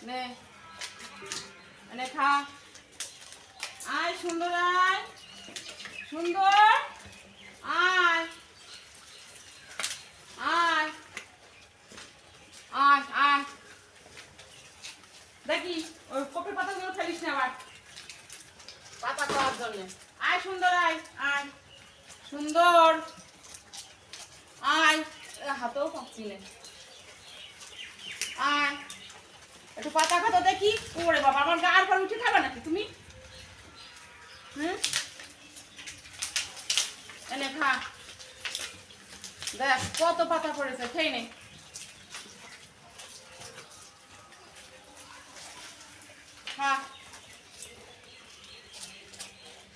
নে নে খা। আয় সুন্দর, আয় সুন্দর, আয় আয় আয় আয়। দেখি ওই কপি পাতাগুলো ফেলিস না আবার পাতা খাওয়ার জন্য। আয় সুন্দর, আয় আয় সুন্দর, আয়। হাতেও পাচ্ছি না। আয় একটু পাতা খাতো দেখি। ওরে বাবা, আমার গার পর উঠে খাবে নাকি তুমি? এনে খা। দেখ কত পাতা পড়েছে, খেয়ে নে। খা।